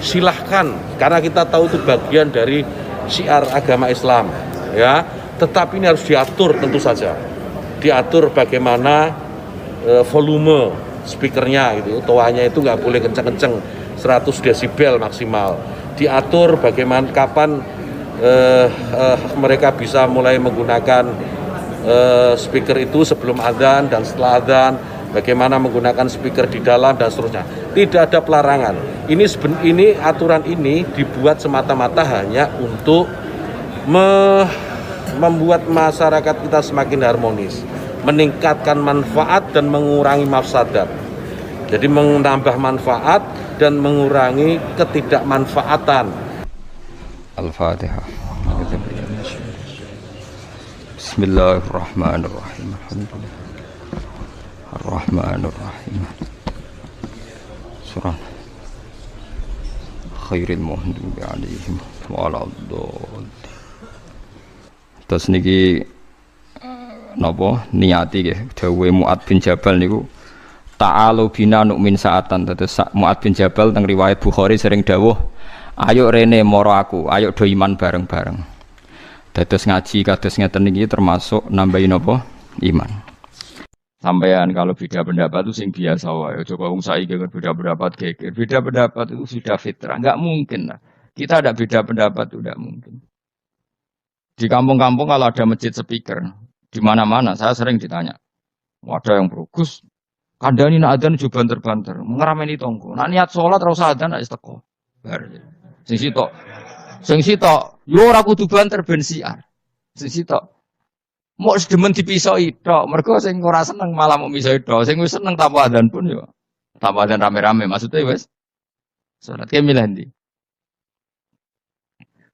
silahkan, karena kita tahu itu bagian dari syiar agama Islam, ya. Tetapi ini harus diatur tentu saja, diatur bagaimana volume speakernya gitu, toanya itu nggak boleh kenceng-kenceng, 100 desibel maksimal. Diatur bagaimana kapan mereka bisa mulai menggunakan speaker itu sebelum adzan dan setelah adzan, bagaimana menggunakan speaker di dalam dan seterusnya. Tidak ada pelarangan. Ini aturan ini dibuat semata-mata hanya untuk membuat masyarakat kita semakin harmonis, meningkatkan manfaat dan mengurangi mafsadat. Jadi menambah manfaat dan mengurangi ketidakmanfaatan. Al-Fatihah. Bismillahirrahmanirrahim. Ar-Rahmanirrahim. Surah Khairil Muhdubi alaihim waladdallin. Terus niki napa niati nggih dawuhe Mu'ad bin Jabal niku ta'alu bina nu'min sa'atan. Terus Mu'ad bin Jabal teng riwayat Bukhari sering dawuh, ayo rene moro aku, ayo do iman bareng-bareng. Dados ngaji kados ngeten iki termasuk nambahin apa? Iman. Sampean kalau beda pendapat itu sing biasa wae. Coba wong saiki kan beda pendapat geger. Beda pendapat itu sudah fitrah. Enggak mungkin lah. Kita ada beda pendapat itu enggak mungkin. Di kampung-kampung kalau ada masjid speaker, di mana-mana saya sering ditanya. Ada yang berugus, kandani nak adzan juga banter-banter, ngerameni tonggo. Nak niat sholat terus adzan nak isteko. Bar. Sing sitok, yo ora kudu banter ben siar. Sing sitok mau sedemen dipisoi tok, mergo sing ora seneng malah mau misoi tok, sing wis seneng tanpa adzan pun yo. Tanpa adzan rame-rame maksudnya wis salat ke milih ndi.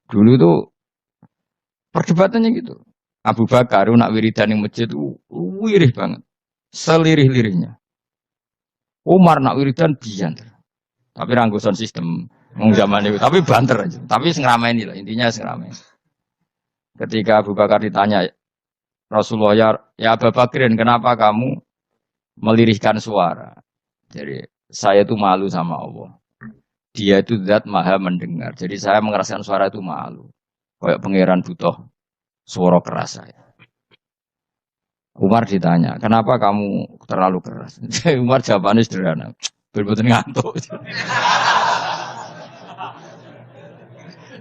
Dulu tuh perdebatannya gitu. Abu Bakar nak wiridan ning masjid wirih banget. Selirih-lirihnya. Umar nak wiridan bianter. Tapi ranggusan sistem wong zaman itu, tapi banter aja. Tapi sing ngrameni lah, intinya sing ngrameni. Ketika Abu Bakar ditanya, Rasulullah, ya Abu Bakrin, kenapa kamu melirihkan suara? Jadi saya itu malu sama Allah. Dia itu zat maha mendengar. Jadi saya mengeraskan suara itu malu. Kayak pangeran butuh suara keras saya. Umar ditanya, kenapa kamu terlalu keras? Umar jawabannya sederhana. Betul-betul ngantuk.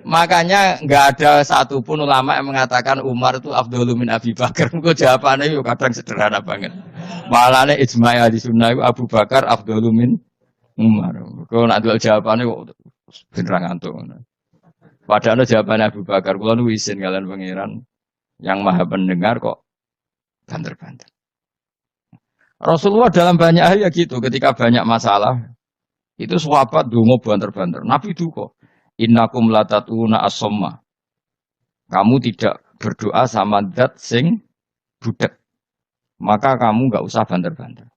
Makanya nggak ada satupun ulama yang mengatakan Umar itu afdhalu min Abi Bakar. Kok jawabannya itu kadang sederhana banget. Malahnya ijma' ahli sunnah itu Abu Bakar afdhalu min Umar. Kok nak dua jawabannya kok beneran ngantuk. Padahal jawabannya Abu Bakar. Kalau nu izin kalian pangeran yang maha pendengar kok banter-banter. Rasulullah dalam banyak hal ya gitu. Ketika banyak masalah itu sahabat dongo banter-banter. Nabi duka. Innakum latatuna as-somma. Kamu tidak berdoa sama zat sing budak. Maka kamu enggak usah banter-banter.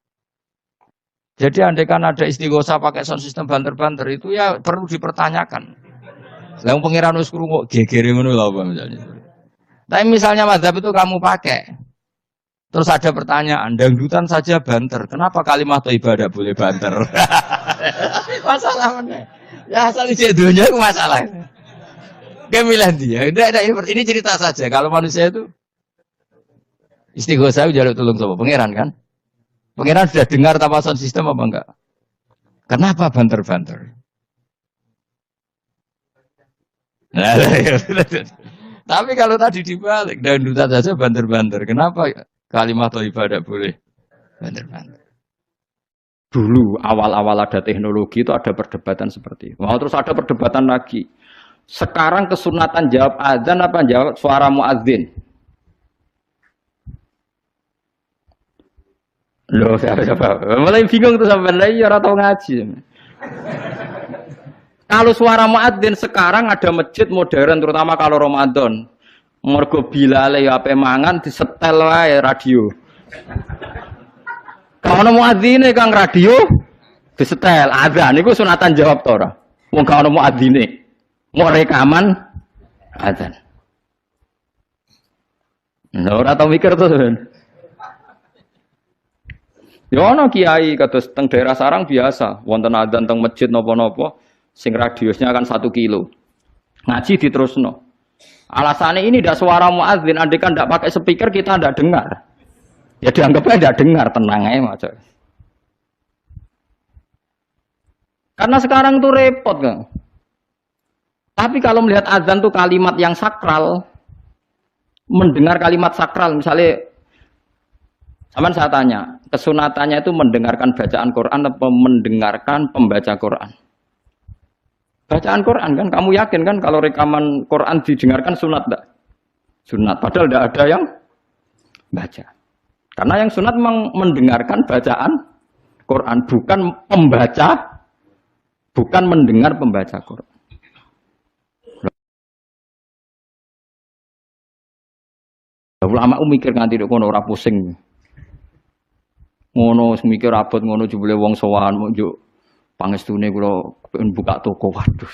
Jadi andaikan ada istighosah pakai sound system banter-banter itu ya perlu dipertanyakan. Lah pengiran wis krungu gegere ngono lho Pak misalnya. Tapi misalnya mazhab itu kamu pakai. Terus ada pertanyaan, dangdutan saja banter. Kenapa kalimat thayyibah tidak boleh banter? Masalah mana? Ya asal isi dunia itu masalah. Kemilan dia. Ini cerita saja. Kalau manusia itu istighosah jaluk tolong sama pangeran kan? Pangeran sudah dengar tanpa sound system apa enggak? Kenapa banter-banter? Nah, tapi kalau tadi dibalik dangdutan saja banter-banter. Kenapa kalimat thayyibah tidak boleh banter-banter? Dulu awal-awal ada teknologi itu ada perdebatan seperti itu. Mau terus ada perdebatan lagi. Sekarang kesunatan jawab adzan apa jawab suara muadzin? Loh, siapa? Mulai bingung tuh sampai lagi orang tahu ngaji. Kalau suara muadzin sekarang ada masjid modern terutama kalau Ramadan. Mergo bilale ya ape mangan disetel wae radio. Kalau muadzine kang radio disetel adzan niku sunatan jawab to ora? Wong gak ono muadzine. Mau rekaman adzan. Nah, ora tau mikir to. Ya ono kiai kados teng daerah sarang biasa, wonten adzan teng masjid napa-napa, sing radiusnya kan 1 kilo. Ngaji diterusno. Alasannya ini tidak suara muadzin, andai kan tidak pakai speaker kita tidak dengar. Ya dianggapnya tidak dengar, tenang aja maca. Karena sekarang tuh repot kan. Tapi kalau melihat azan tuh kalimat yang sakral, mendengar kalimat sakral, misalnya, aman saya tanya, kesunatannya itu mendengarkan bacaan Quran atau mendengarkan pembaca Quran? Bacaan Quran kan, kamu yakin kan kalau rekaman Quran didengarkan sunat enggak? Sunat, padahal tidak ada yang baca. Karena yang sunat memang mendengarkan bacaan Quran, bukan pembaca, bukan mendengar pembaca Quran. Ulama mikir nganti kono ora pusing. Ngono mikir abot ngono jebule wong sowan njuk pangestune kula pengen buka toko. Waduh.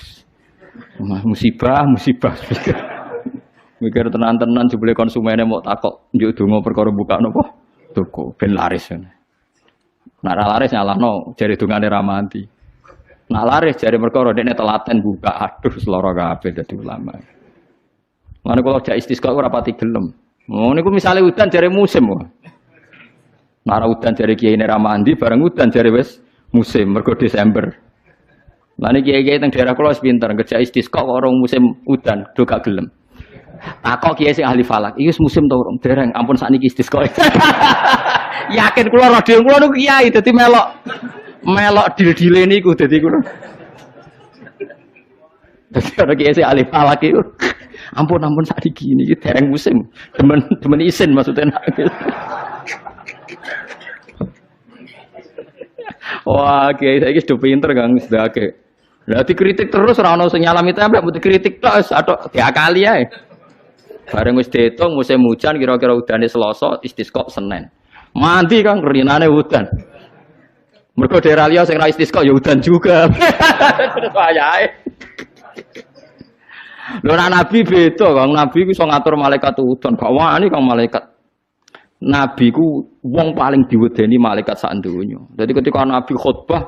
Musibah. Mikir tenan-tenan jebule konsumene mau takok njuk donga perkara buka napa toko ben laris. Nek ora laris nyalahno jare dongane ra mati. Nek laris jare perkara dekne telaten buka. Aduh seloro kabeh dadi ulama. Mane kula jak istisqa ora pati gelem. Oh, ini misalnya udan jari musim, nara udan jari kiai neramandi, bareng udan jari wes musim, mergo Desember. Lalu kiai teng daerah kulo pinter, kerja istisqa orang musim udan, do gak gelem. Takok kiai sing ahli falak, iki musim to urung? Dereng, ampun sakniki istisqa. Yakin kulo radio kulo niku kiai, dadi melok dil-dile niku dadi kulo. Dadi ana kiai sing ahli falak iku. Ampun saat ini dereng musim, temen isin maksudnya. Wah, kiai saiki sudah pinter Kang, sudah akeh. Lah dikritik terus ora ono sing nyalami templek, mesti kritik tok atau diakali ae. Bareng wis diitung musim hujan kira-kira udane Selasa, istisqa Senin. Mandi Kang rinane udan. Mergo daerah liya sing ra istisqa ya udan juga. Terus wayahe. Lho Nabi beda, Kang. Nabi ku iso ngatur malaikat udan, gak wani Kang malaikat. Nabi ku wong paling diwedeni malaikat sak donya. Dadi ketika Nabi khutbah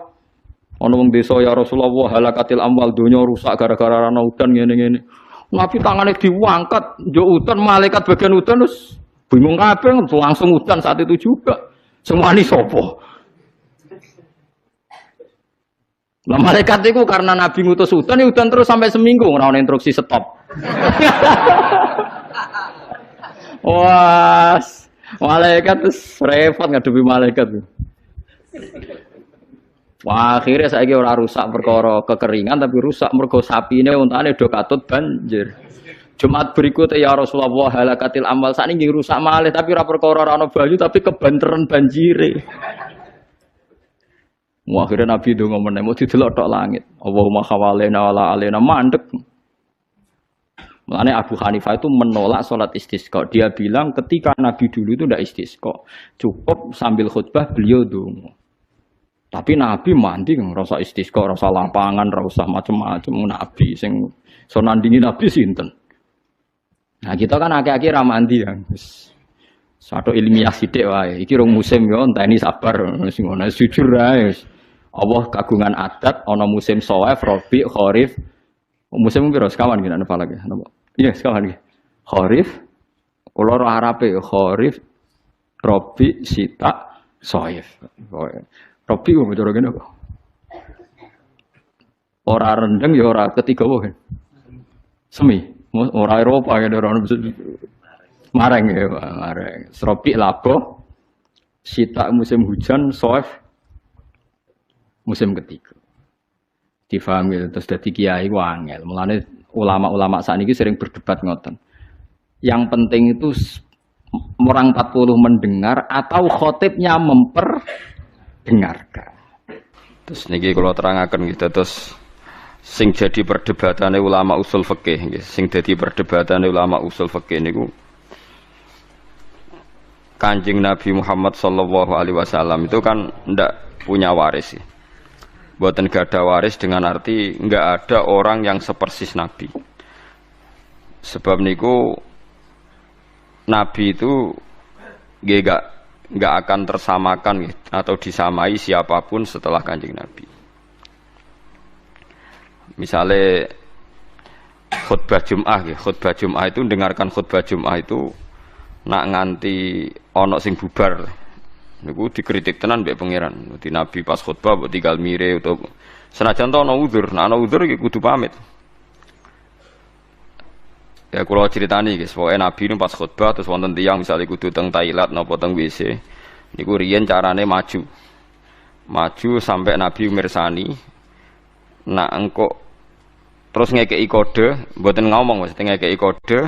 ana wong desa ya Rasulullah halakatil amwal donya rusak gara-gara ana udan ngene-ngene. Nabi tangane diangkat, njuk udan malaikat bagian udan terus bingung kabeh langsung udan saat itu juga. Semua ini sapa? Nah malaikat itu karena Nabi ngutus udan, ya udan terus sampai seminggu ora ono instruksi stop. Wah, malaikat terus repot ngadepi malaikat. Wah, akhirnya saiki ora rusak perkara kekeringan tapi rusak mergo sapine untane do katut banjir. Jumat berikutnya ya Rasulullah halakatil amal sakniki rusak malih tapi ora perkara ora ono banyu tapi kebanteran banjire. Wah, akhirnya Nabi itu ngomong, mau didelok tok langit. Allahumma khawalena wala alena mandek. Makanya Abu Hanifah itu menolak sholat istisqa. Dia bilang ketika Nabi dulu itu tidak istisqa. Cukup sambil khutbah beliau dongo. Tapi Nabi mandi, rasa istisqa, rasa lapangan, rasa macam-macam. Nabi, sing so nandingi Nabi sinten. Nah kita kan akhir-akhir ramandi ya. Satu ilmiah sidik wae. Iki rong musim yo, entah ini sabar. Sing ngono jujur ae. Allah kagungan adat, ana musim Shawaif, Rabi, Kharif. Musim piro sekawan iki nek lagi napa? Iya, sekawan iki. Kharif, kula ora arape Kharif, Rabi, Sita, Shawaif. Rabi kok cara kene kok. Ora rendeng ya ora ketiga wae. Semi, ora Eropa ya ora mareng ya, mareng. Rabi labo, Sita musim hujan, Shawaif musim ketiga. Difahami terus dadi kiai wangel. Mulane ulama-ulama sakniki sering berdebat ngoten. Yang penting itu orang 40 mendengar atau khotibnya memperdengarkan. Terus niki kula terangaken gitu terus sing jadi perdebatane ulama usul fikih nggih. Sing dadi perdebatane ulama usul fikih niku Kanjeng Nabi Muhammad sallallahu alaihi wasallam itu kan ndak punya waris sih. Buatan gak ada waris dengan arti nggak ada orang yang sepersis Nabi. Sebab niku Nabi itu nggak akan tersamakan atau disamai siapapun setelah Kanjeng Nabi. Misalnya khutbah Jum'ah ya, khutbah Jum'ah itu dengarkan khutbah Jum'ah itu nak nganti ono sing bubar niku dikritik tenan mbek pangeran. Di Nabi pas khutbah mbok tinggal mire utawa senajan to ana udzur, nah ana udzur iki kudu pamit. Ya kula critani guys, pokoke Nabi nu pas khutbah terus wonten tiyang misalnya kudu teng toilet napa teng WC niku riyen carane maju. Maju sampai Nabi mirsani nak engko terus ngekeki kode, mboten ngomong mesti ngekeki kode.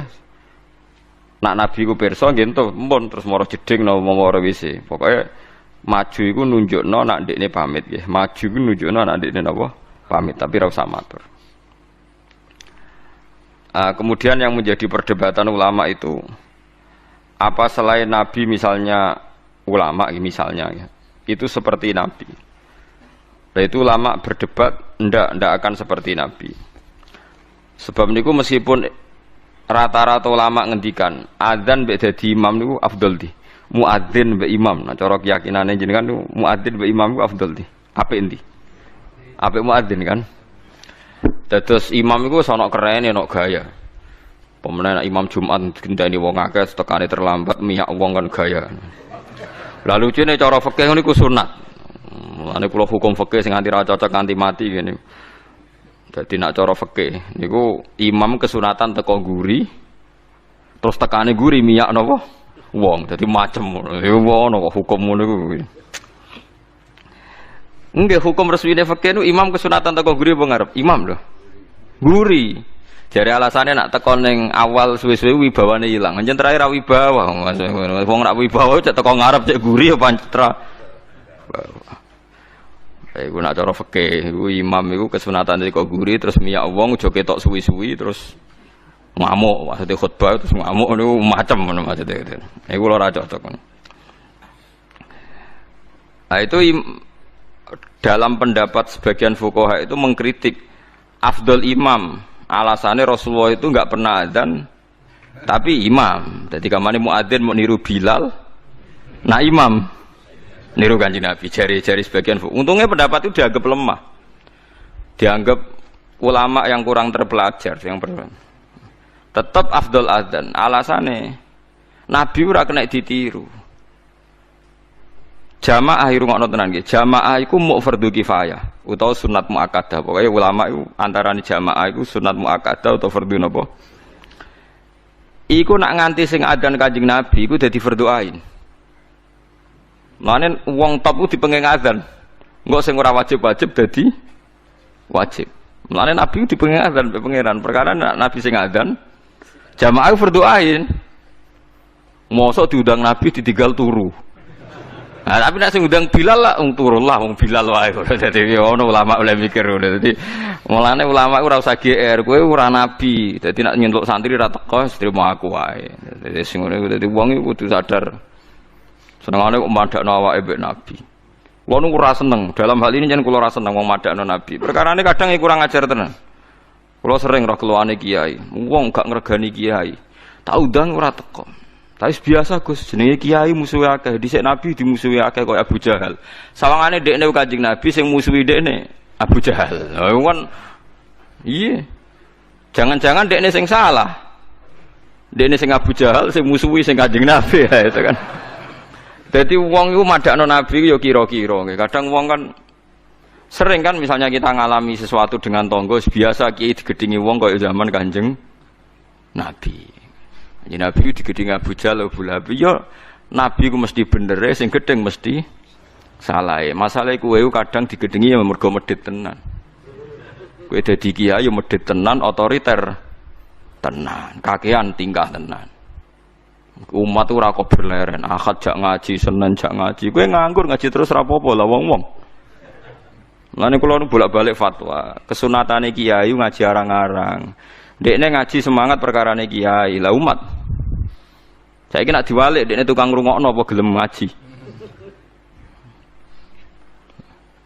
Nak Nabi ku pirsa nggih ento, mumpun terus mara jeding napa mara WC. Pokoke maju iku nunjukno nak ndekne pamit nggih. Maju iku nunjukno nak ndekne napa? Pamit, tapi ora usah matur. Kemudian yang menjadi perdebatan ulama itu apa selain Nabi misalnya ulama misalnya ya, itu seperti Nabi. Nah itu ulama berdebat ndak akan seperti Nabi. Sebab niku meskipun rata-rata ulama ngendikan adzan mbek dadi imam niku afdal di. Muadzin mbek imam. Nah cara keyakinane jenengan niku muadzin mbek imam niku afdal di. Apik endi? Apik muadzin kan? Dados imam iku ana kerene ana gaya. Pemenang imam Jumat gendani wong akeh tekane terlambat miyak wong kan gaya. Lah lucune cara fikih niku sunat. Mulane kula hukum fikih sing nganti ra cocok nganti mati ngene. Dadi nak cara fikih niku imam kesunatan teko guri terus tekane guri miyak napa wong dadi macem ngono kok hukum ngono iku. Nggih hukum resmine fikih niku imam kesunatan teko guri apa ngarep imam lho. Guri. Jare alasane nak teko ning awal suwe-suwe wibawane ilang. Anjen terakhir ra wibawa. Wong nak wibawa cek teko ngarep cek guri ya pancra. Iku nak cara fikih, iku imam iku kesunatan teko guri terus miyak wong aja ketok suwi-suwi terus ngamuk, maksudnya khutbah terus ngamuk niku macem ngono maksudnya. Iku ora cocok. Nah itu dalam pendapat sebagian fuqaha itu mengkritik afdal imam. Alasannya Rasulullah itu enggak pernah adzan tapi imam. Jadi kamane muadzin mau niru Bilal. Nah imam niru Kanjeng Nabi jari-jari sebagian. Untungnya pendapat itu dianggap lemah. Dianggap ulama yang kurang terpelajar yang tetap afdal adzan. Alasannya Nabi ora kena ditiru. Jamaah irungokno tenan nggih. Jamaah iku muk fardhu kifayah utawa sunat muakkadah. Pokoke ulama iku antarané jamaah iku sunat muakkadah utawa fardhu napa? Iku nak nganti sing adzan Kanjeng Nabi iku dadi fardhu ain. Mane wong top ku dipenging adzan. Engko sing ora wajib-wajib dadi wajib. Mane Nabi dipenging adzan mbek pangeran. Perkara Nabi sing adzan jamaah fardhu ain. Mosok diundang Nabi ditinggal turu. Nah, tapi nek sing undang Bilal lah turun lah wong Bilal wae. Dadi ono ulama oleh mikir ngono. Dadi mulane ulama ora usah GR, kowe ora nabi. Dadi nek nyentuk santri ra teko trimo aku wae. Dadi sing ngono dadi wong iku kudu sadar. Senengane kok madakno awake mbek nabi. Kulo nu ora seneng. Dalam hal ini jan kulo ora seneng wong madakno nabi. Perkarane kadang kurang ajar tenan. Kulo sering roh keluane kiai. Wong gak ngregani kiai. Tak undang ora teko. Tapi biasa Gus, jenenge kiai musuhe akeh, dhisik Nabi dimusuhi akeh kaya Abu Jahal. Sawangane dekne Kanjeng Nabi sing musuhi dekne Abu Jahal. Lha kan iya. Jangan-jangan dekne sing salah. Dekne sing Abu Jahal sing musuhi sing Kanjeng Nabi ya itu kan. Dadi wong iku madakno Nabi ya kira-kira nggih. Kadang wong kan sering kan misalnya kita ngalami sesuatu dengan tonggo biasa kiai digedingi wong kaya zaman Kanjeng Nabi. Jadi Nabi digeding Abu Jahal Abu Lahab ya Nabi ku mesti bener sing gedeng mesti salah. Masalah kowe kadang digedingi ya mergo medhit tenan. Kowe dadi kiai ya medhit tenan, otoriter tenan, kakean tingkah tenan. Umat ora kok berleren, Ahad jak ngaji, Senin jak ngaji. Kowe nganggur ngaji terus ra apa-apa lah wong-wong. Lane kula nu bolak-balik fatwa, kesunatane kiai ngaji arang-arang. Dekne ngaji semangat perkarane kiai, lah umat. Saiki nek diwalik dekne tukang ngrungokno apa gelem ngaji.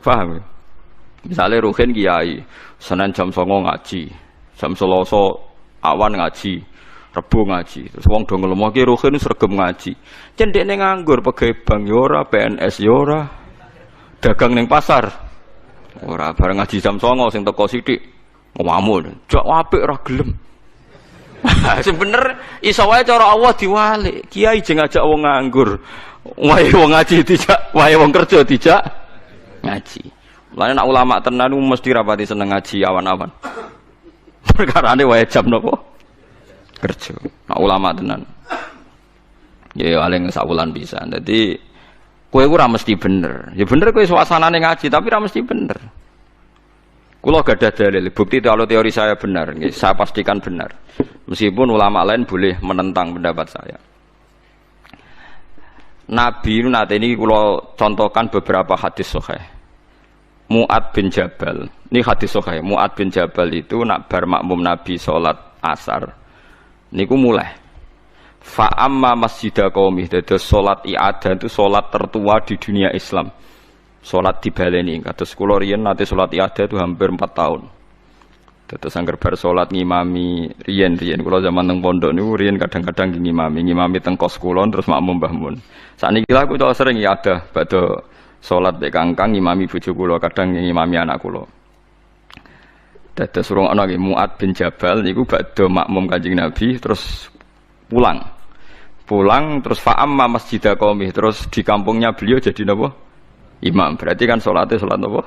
Paham ya? Misale ruhin kiai, Senin jam 09.00 ngaji, jam Selasa awan ngaji, Rebo ngaji. Terus wong do ngelemo ki ruhin sregep ngaji. Jen dekne nganggur pegawai bank ya ora, PNS ya ora. Dagang ning pasar. Ora bareng ngaji jam 09.00 sing teko sithik Ngomong, jak apik ora gelem. Sebener iso wae cara Allah diwalik. Kiai jeng ngajak wong nganggur. Wae wong ngaji dijak, wae wong kerja dijak ngaji. Mulane nek ulama tenan mesti rapati seneng ngaji awan-awan. Perkarane wae jam nopo? Kerja. Nek ulama tenan. Ya paling sakulan bisa. Dadi kowe ora mesti bener. Ya bener kowe suasanane ngaji tapi ora mesti bener. Kula gadah dalil, bukti kalau teori saya benar, saya pastikan benar. Meskipun ulama lain boleh menentang pendapat saya. Nabi nate ini kula contohkan beberapa hadis sahih. Mu'ad bin Jabal, ini hadis sahih. Mu'ad bin Jabal itu nak bar makmum Nabi salat asar. Niku mulai. Fa amma masjidah qaumih, dados salat i'adah itu salat tertua di dunia Islam. Salat dibaleni, kados kula riyen nate salat i'adah itu hampir 4 tahun. Dados angger bar salat ngimami riyen kula zaman teng pondok niku riyen kadang-kadang ngimami teng kos kula terus makmum Mbah Mun. Sakniki lha aku sering i'adah badhe salat mek kangkang ngimami bojo kula, kadang ngimami anak kula. Dados urung ana nggih Mu'ad bin Jabal niku badhe makmum Kanjeng Nabi terus pulang terus fa'amma masjidah qaumih, terus di kampungnya beliau jadi napa? Imam. Berarti kan salatnya salat apa?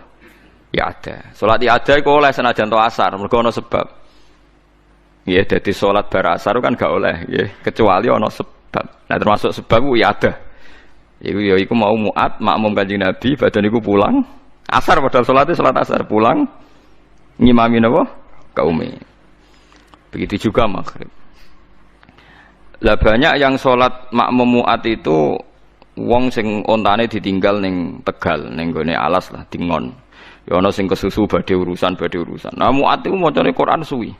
Ya ada. Salat ya ada iku oleh senajan to asar, mergo ana sebab. Nggih, dadi salat bar asar kan gak oleh, nggih, kecuali ana sebab. Nah, termasuk sebab ku ya ada. Iku mau Mu'ad makmum Kanjeng Nabi, badan iku pulang asar padahal salatnya salat asar, pulang ngimami napa? Kaume. Begitu juga maghrib. Lah banyak yang salat makmum Mu'ad itu wong sing ontane ditinggal ning Tegal, ning gone alas lah dingon. Ya ana sing kesusu badhe urusan. Nah Mu'ad itu macane Quran suwi.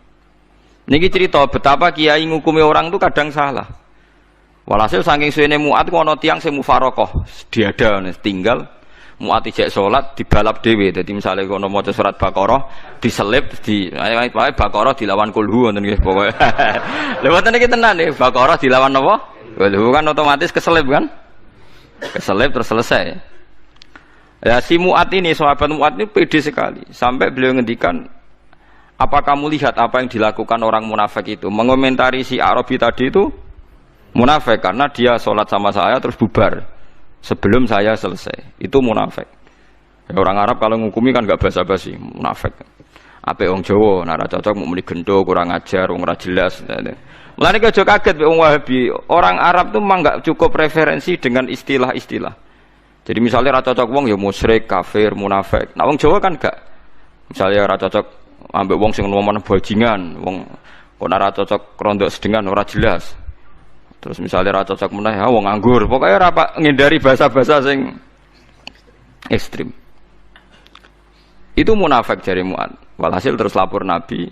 Niki cerita betapa kiai ngukumi orang itu kadang salah. Walhasil saking suwene Mu'ad ku ana tiyang sing mufaraqah, diada tinggal Mu'ad ijek salat dibalap dhewe. Dadi misale kono maca surat Baqarah diselip di wae Baqarah dilawan kulhu ngoten nggih pokoke. Lha mboten iki tenan nggih Baqarah dilawan napa? Kulhu kan otomatis keselip kan? Keselip terus selesai. Ya si Mu'ad ini, sahabat Mu'ad ini pede sekali. Sampai beliau ngendikan, apa kamu lihat apa yang dilakukan orang munafik itu? Mengomentari si Arabi tadi itu munafik karena dia sholat sama saya terus bubar sebelum saya selesai. Itu munafik. Ya, orang Arab kalau ngukumi kan gak basa-basi, munafik. Ape wong Jawa, nara cocok mau muni gendo, kurang ajar, wong ora jelas. Mulane aja kaget wong Wahabi. Orang Arab tuh memang enggak cukup referensi dengan istilah-istilah. Jadi misalnya ra cocok wong ya musyrik, kafir, munafik. Nah wong Jawa kan enggak. Misalnya ra cocok ambek wong sing ngomong bajingan, wong kok ora cocok rondok sedengan ora jelas. Terus misalnya ra cocok meneh ya wong nganggur. Pokoknya ora ngindari bahasa-bahasa sing ekstrim. Itu munafik jari Mu'ad. Walhasil terus lapor Nabi.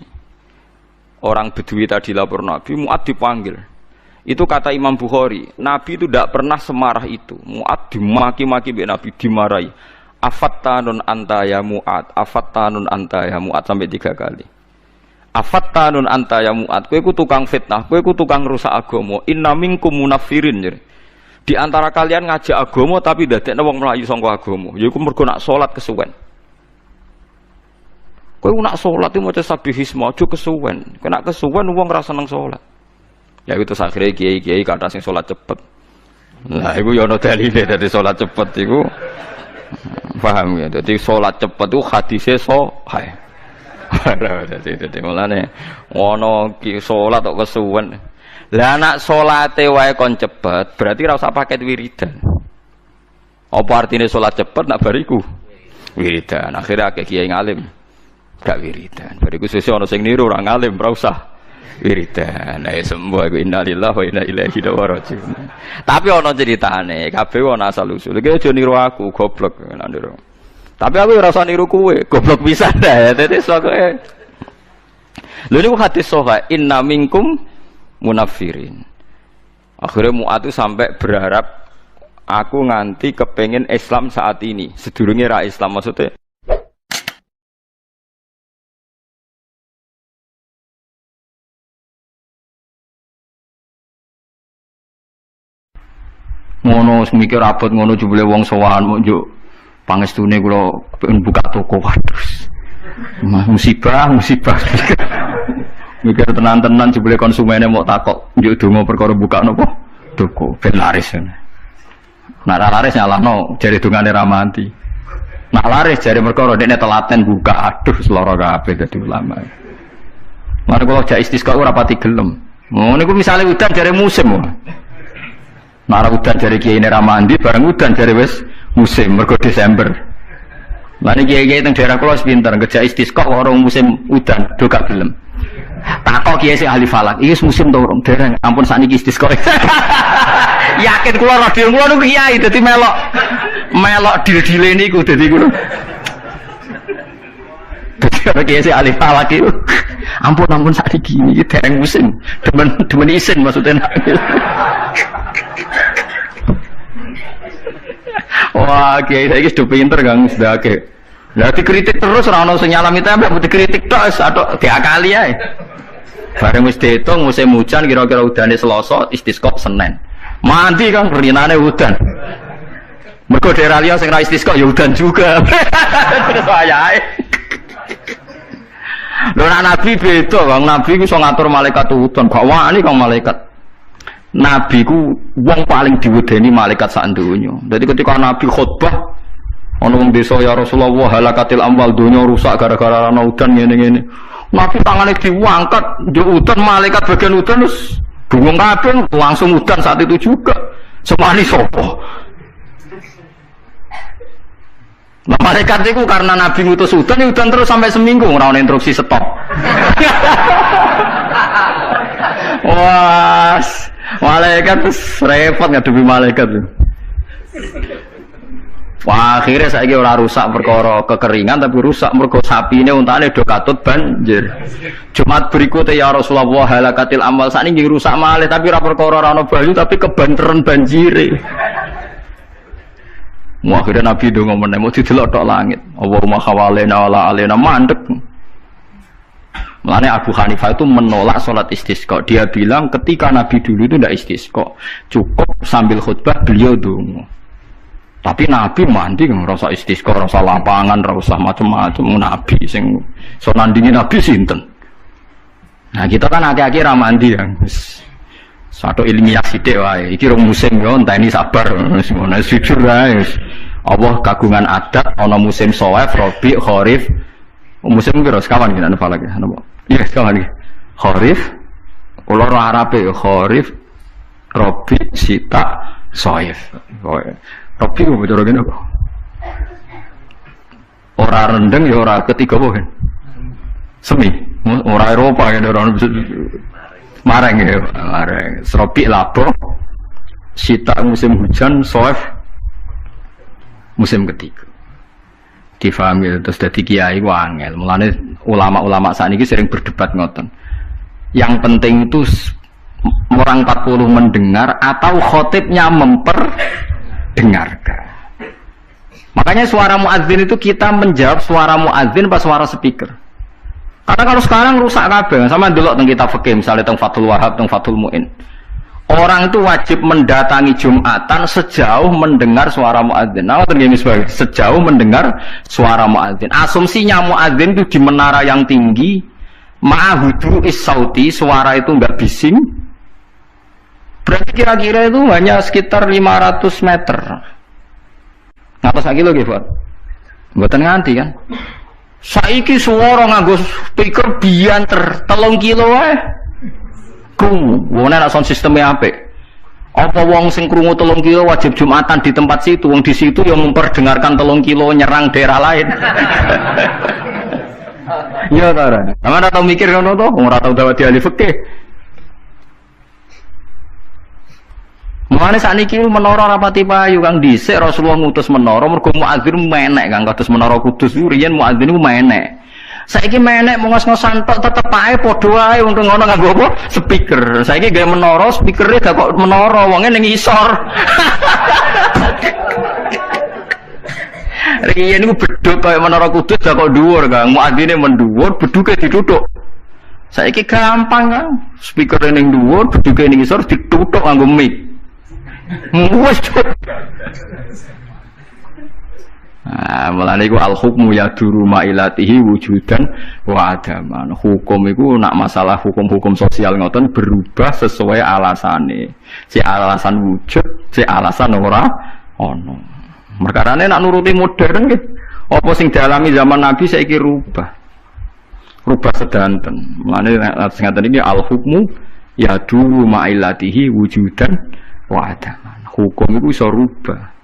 Orang Bedui tadi lapor Nabi, Mu'ad dipanggil. Itu kata Imam Bukhari, Nabi itu tidak pernah semarah itu. Mu'ad dimaki-maki Nabi, dimarahi. Afattanun anta ya Mu'ad, afattanun anta ya Mu'ad sampai 3 kali. Afattanun anta ya Mu'ad, kowe ku tukang fitnah, kowe ku tukang rusak agama. Inna minkum munafirin. Di antara kalian ngajak agama tapi dadekne wong mlayu saka agama. Yaiku mergo nak salat kesuwen. Kowe nak salat iki maca sabihisma aja kesuwen. Kena kesuwen wong ora seneng salat. Ya itu akhirnya kiai-kiai kata sing salat cepet. Lah iku ya ana dalile dadi salat cepet iku. Paham ya? Dadi salat cepet iku hadise sahih. Dadi mulane ana ki salat kok kesuwen. Lah nak salate wae kon cepet, berarti ora usah paket wiridan. Apa artine salat cepet nak bariku? Wiridan. Akhirnya akeh kiai ngalim. Gak wiridan. Bariku sesuk ana sing niru ora ngalim ora usah wiridan. Nah semua iku innalillahi wa inna ilaihi raji'un. Tapi ana ceritane, kabeh ana asal usul. Iki aja niru aku, goblok nek niru. Tapi aku ora usah niru kowe, goblok pisan dah. Dadi sokoke. Lha niku hadis sahih, inna minkum munafirin. Akhirnya Mu'ad itu sampai berharap aku nganti kepengen Islam saat ini. Sedurunge ra Islam maksudnya. Ngono mikir abot ngono jebule wong sowan njuk pangestune kula pengen buka toko waduh. musibah. Mikir tenan-tenan jebule konsumennya mau takok, njuk donga perkara buka napa? Toko ben laris. Nah laris nyalahno jare dungane ra mati. Nah laris jare perkara dekne telaten buka, aduh seloro kabeh dadi ulama. Mare kula jak istisqa ora pati gelem. Oh niku misale udan jare musim. Nara udan jare kiai ra mandi, bareng udan jare wis musim mergo Desember. Lah niki kiai teng daerah kula pinter, ngejak istisqa ora musim udan, do gak gelem. Takok kiai sing ahli falak, iki musim to urung dereng, ampun sakniki istisqa. Yakin kula radio kula niku kiai dadi melok dil-dile niku dadi ngono. Dadi kiai sing ahli falak iki. Ampun sakniki iki dereng musim, demen isin maksudnya. Wah, kiai saiki sudah pinter Kang sedake. Lah dikritik terus ora ono sing nyalami tempe, dikritik tok atau diakali ae. Bareng wis diitung musim hujan kira-kira udane Selasa, istisqa Senin. Mandi Kang rinane udan. Mergo daerah liya sing ra istisqa ya udan juga. Terus wayahe. Lho Nabi beda, Kang. Nabi ku iso ngatur malaikat udan, gak wani Kang malaikat. Nabi ku wong paling diwedeni malaikat sak donya. Dadi ketika Nabi khutbah ana wong desa ya Rasulullah halakatil amwal donya rusak gara-gara ana udan ngene-ngene. Nabi tangane diangkat, njuk udan malaikat bagian udan terus bingung kabeh langsung udan saat itu juga. Semani sapa? Nah, malaikat itu karena Nabi ngutus udan terus sampai seminggu ora ana instruksi stop. Wah, malaikat repot ngadepi malaikat. Wah, akhirnya saiki ora rusak perkara kekeringan tapi rusak mergo sapine untane do katut banjir. Jumat berikutnya ya Rasulullah halakatil amal sakniki rusak malih tapi ora perkara ora ana banyu tapi kebanteran banjire. Wah, akhirnya Nabi ndonga meneh mau didelok tok langit. Allahumma khawalena wala alena mandek. Mulanya Abu Hanifah itu menolak sholat istisqa. Dia bilang ketika Nabi dulu itu tidak istisqa, cukup sambil khutbah beliau dongo. Tapi Nabi mandi kan rasa istisqa, rasa lapangan, rasa macam-macam. Nabi sing so nandingi Nabi sinten. Nah kita kan akhir-akhir ramandi ya. Satu ilmiah sithik wae. Iki rong musim yo enteni sabar. Wis ngono jujur wae. Allah kagungan adat ana musim shawaf, rabi, kharif. Musim piro sekawan iki ana falak ya. Iya, sekawan iki. Kharif ulur Arabe ya kharif, rabi, sita, shawaf. Rabi ku cara ngene kok. Ora rendeng ya ora ketiga apa kan? Semi. Ora Eropa ya ora mareng ya, mareng. Rabi labo, sita musim hujan, shawaf musim ketiga. Difahami terus dadi kiai ku angel. Mulane ulama-ulama sakniki sering berdebat ngoten. Yang penting itu orang 40 mendengar atau khotibnya memperdengarkan. Makanya suara muadzin itu kita menjawab suara muadzin pas suara speaker. Karena kalau sekarang rusak kabeh sama delok teng kitab fikih misalnya teng Fathul Wahhab, teng Fathul Muin. Orang itu wajib mendatangi Jumatan sejauh mendengar suara muadzin. Nah, tergini sebagai sejauh mendengar suara muadzin. Asumsinya muadzin itu di menara yang tinggi, ma'hudu is-sauti, suara itu enggak bising. Berarti kira-kira itu hanya sekitar 500 meter. Ngatos lagi lho nggih, Pak. Mboten nganti kan. Saiki suara nganggo speaker bianter 3 kilo wae. Wong nek sound sistemnya apik. Apa wong sing krungu 3 kilo wajib Jumatan di tempat situ, wong di situ yang memperdengarkan 3 kilo nyerang daerah lain. Iya ta ora? Sampeyan ora tau mikir ngono to, wong ora tau dawuh ahli fikih. Mulane sakniki menara rapati payu Kang dhisik Rasulullah ngutus menara mergo muadzin menek Kang kados menara Kudus riyen muadzin ku menek. Saiki menek ngos-ngosan tok tetep ae padha wae wong ngono nganggo apa? Speaker. Saiki gawe menara, speakere gak kok menara, wonge ning isor. Riyen niku bedhug kaya menara Kudus gak kok dhuwur, Kang. Muadzine mendhuwur, bedhuke dituthuk. Saiki gampang, Kang. Speakere ning dhuwur, bedhuke ning isor dituthuk nganggo mic. Wes. Nah, mulane iku al-hukmu yaduru ma'ilatihi wujudan wa adaman. Hukum iku nak masalah hukum-hukum sosial ngoten berubah sesuai alasane. Si alasan wujud, si alasan ora ono. Merkarane nak nuruti modern nggih. Apa sing dialami zaman Nabi saiki rubah. Rubah sedanten. Mulane sing ngaten iki al-hukmu yaduru ma'ilatihi wujudan wa adaman. Hukum iku iso rubah.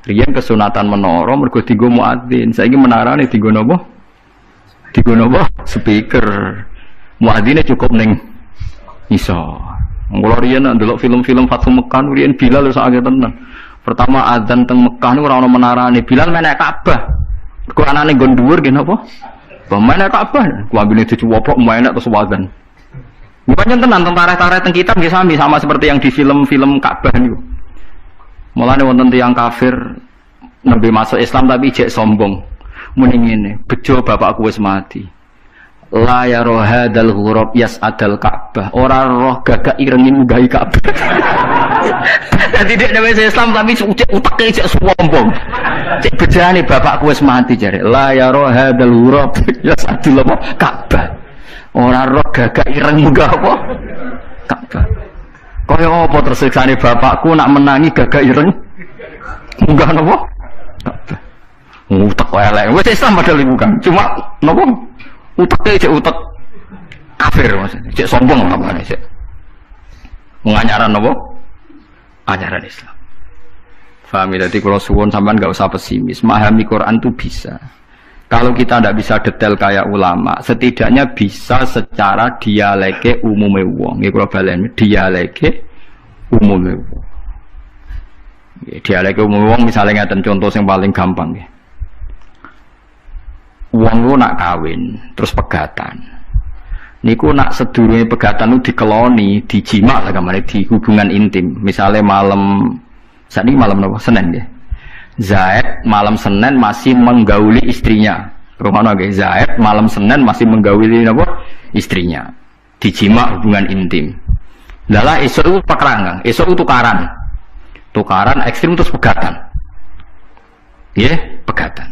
Riyen kesunatan menara mergo dienggo muadzin. Saiki menarane dienggo napa? Dienggo napa? Speaker. Muadzine cukup ning iso. Mula riyen ndelok film-film Fathu Mekah riyen Bilal wis akeh tenan. Pertama adzan teng Mekah niku ora ono menarane. Bilal menek Ka'bah. Mergo anane nggon dhuwur nggih napa? Menek Ka'bah. Ku ambine dicuwopok menek terus adzan. Bukannya tenan tentara-tentara teng kitab nggih sama seperti yang di film-film Ka'bah niku. Mulane wonten tiyang kafir nembe masuk Islam tapi jek sombong. Muni ngene, bejo bapakku wis mati. La ya rohadal ghurab yas'adal Ka'bah. Ora roh gagak ireng nggahi Ka'bah. Dadi dek wis Islam tapi uteke jek sombong. Cek bejane bapakku wis mati jare. La ya rohadal ghurab yas'adal Ka'bah. Ora roh gagak ireng munggah apa? Ka'bah. Kaya apa tersiksane bapakku nak menangi gagak ireng munggah napa? Utek elek. Wis Islam padahal iku kan. Cuma napa? Uteke cek utek kafir maksudnya. Cek sombong apa cek. Menganyaran napa? Ajaran Islam. Paham ya? Jadi kalau suwun sampean enggak usah pesimis. Memahami Quran itu bisa. Kalau kita tidak bisa detail kayak ulama, setidaknya bisa secara dialeke umume wong. Nggih kula baleni, dialeke umume wong. Dialeke umume wong misalnya ngaten contoh yang paling gampang nggih. Wong lu nak kawin, terus pegatan. Niku nak sedurunge pegatan itu dikeloni, dijima lah kamane di hubungan intim. Misalnya malam sakniki malam napa? Senin nggih. Zaid malam Senin masih menggauli istrinya. Romono nggih, Zaid malam Senin masih menggauli apa? Istrinya. Dijima hubungan intim. Lala esuk itu pekerangan, esuk itu tukaran. Tukaran ekstrim terus pegatan. Nggih, pegatan.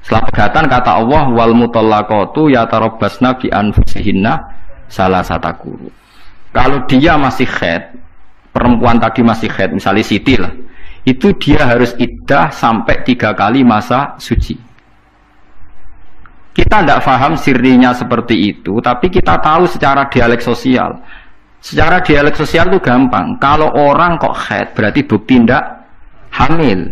Setelah pegatan kata Allah wal mutallaqatu yatarabbasna bi anfusihinna salasata quru. Kalau dia masih haid, perempuan tadi masih haid, misalnya Siti lah. Itu dia harus iddah sampai 3 kali masa suci. Kita tidak paham sirinya seperti itu, tapi kita tahu secara dialek sosial. Secara dialek sosial itu gampang. Kalau orang kok haid, berarti bukti tidak hamil.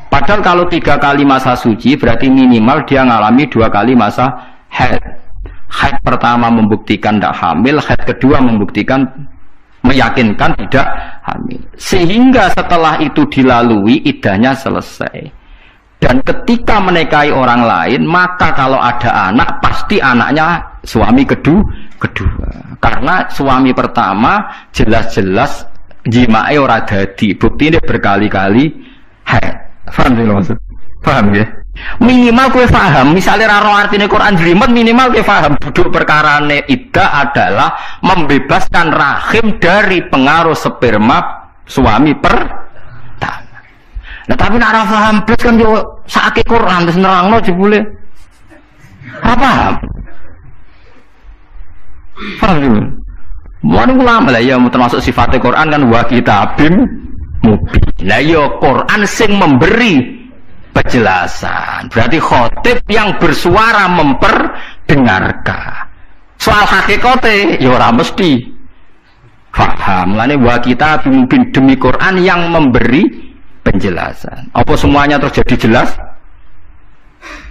Padahal kalau 3 kali masa suci, berarti minimal dia ngalami 2 kali masa haid. Haid pertama membuktikan tidak hamil, haid kedua membuktikan meyakinkan tidak hamil. Sehingga setelah itu dilalui iddahnya selesai. Dan ketika menikahi orang lain, maka kalau ada anak pasti anaknya suami kedua. Karena suami pertama jelas-jelas jimae ora dadi, bukti ini berkali-kali haid. Paham sih maksud? Paham ya? Minimal kowe paham, misalnya raro artine Quran jelimet minimal kowe paham duduk perkarane iddah adalah membebaskan rahim dari pengaruh sperma suami pertama. Nah tapi nek ora paham blas kan yo sakake Quran terus nerangno jebule. Apa? Paham ya? Mun ulama lah ya termasuk sifatnya Quran kan wa kitabim mubin. Lah yo Quran sing memberi penjelasan. Berarti khotib yang bersuara memperdengarkan. Soal hakikate ya ora mesti paham. Lane wa kita mungkin demi Quran yang memberi penjelasan. Apa semuanya terjadi jelas?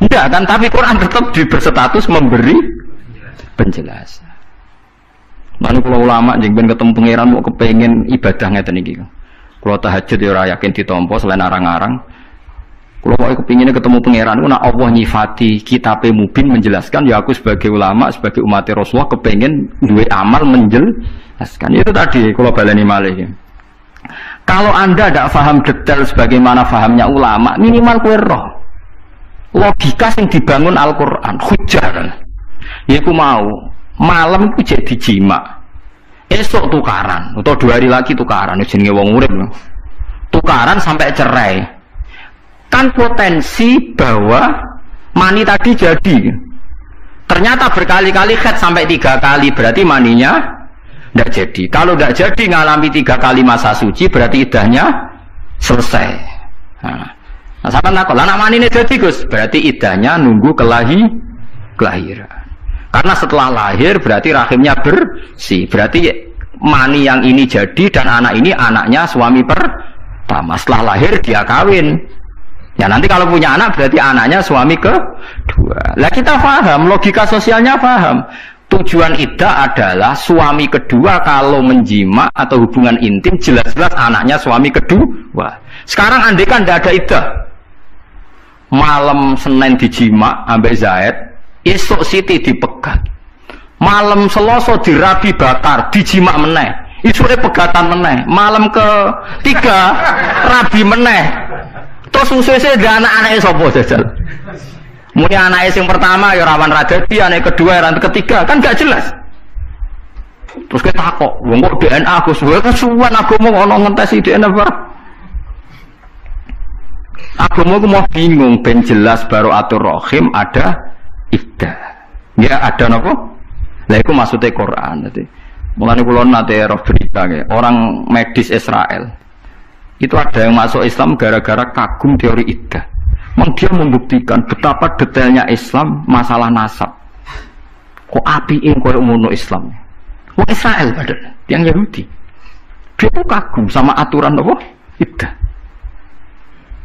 Enggak kan, tapi Quran tetap berstatus memberi penjelasan. Lalu kalau ulama jeng ben ketemu pangeran mau kepengen ibadah ngeten iki. Kalau tahajud ya ora yakin ditampa selain arang-arang. Kalau mau kepinginnya ketemu pangeran, nak Allah nyifati kitab mubin menjelaskan, ya aku sebagai ulama, sebagai umat Rasulullah kepengen dua amal menjelaskan. Itu tadi kalau baleni malih. Kalau anda tidak paham detail sebagaimana fahamnya ulama, minimal kue roh logika yang dibangun Al-Quran, hujah kan. Ya aku mau malam itu jadi jima, esok tukaran, atau 2 hari lagi tukaran, jenenge wong urip tukaran sampai cerai. kan potensi bahwa mani tadi jadi. Ternyata berkali-kali haid sampai 3 kali, berarti maninya tidak jadi. Kalau tidak jadi ngalami 3 kali masa suci, berarti iddahnya selesai. Nah sampai nakal, anak mani ini jadi Gus, berarti iddahnya nunggu kelahiran. Karena setelah lahir berarti rahimnya bersih, berarti mani yang ini jadi dan anak ini anaknya suami pertama. Setelah lahir dia kawin. Ya nanti kalau punya anak berarti anaknya suami kedua. Lah kita paham, logika sosialnya paham. Tujuan iddah adalah suami kedua kalau menjima atau hubungan intim jelas-jelas anaknya suami kedua. Sekarang andai kan tidak ada iddah, malam Senin dijima ambek Zaid, esok Siti dipegat, malam Selasa dirabi bakar, dijima meneh, isure pegatan meneh, malam ketiga rabi meneh. Terus susu-susu ada anak-anaknya sopo jajal. Muni anaknya yang pertama ya rawan radadi, anak kedua ya rawan ketiga, kan gak jelas. Terus kita kok, wong kok DNA aku kesuwen aku mau ngentesi DNA apa? Aku mau bingung, ben jelas baru atur rohim ada iddah. Ya ada napa? Lah iku maksudnya Quran. Dadi mulane kula nate roh berita orang medis Israel. Itu ada yang masuk Islam gara-gara kagum teori iddah. Dia membuktikan betapa detailnya Islam masalah nasab. Kok apiin koyo ngono Islam. Wong Israel padahal yang Yahudi. Dia tuh kagum sama aturan apa? Iddah.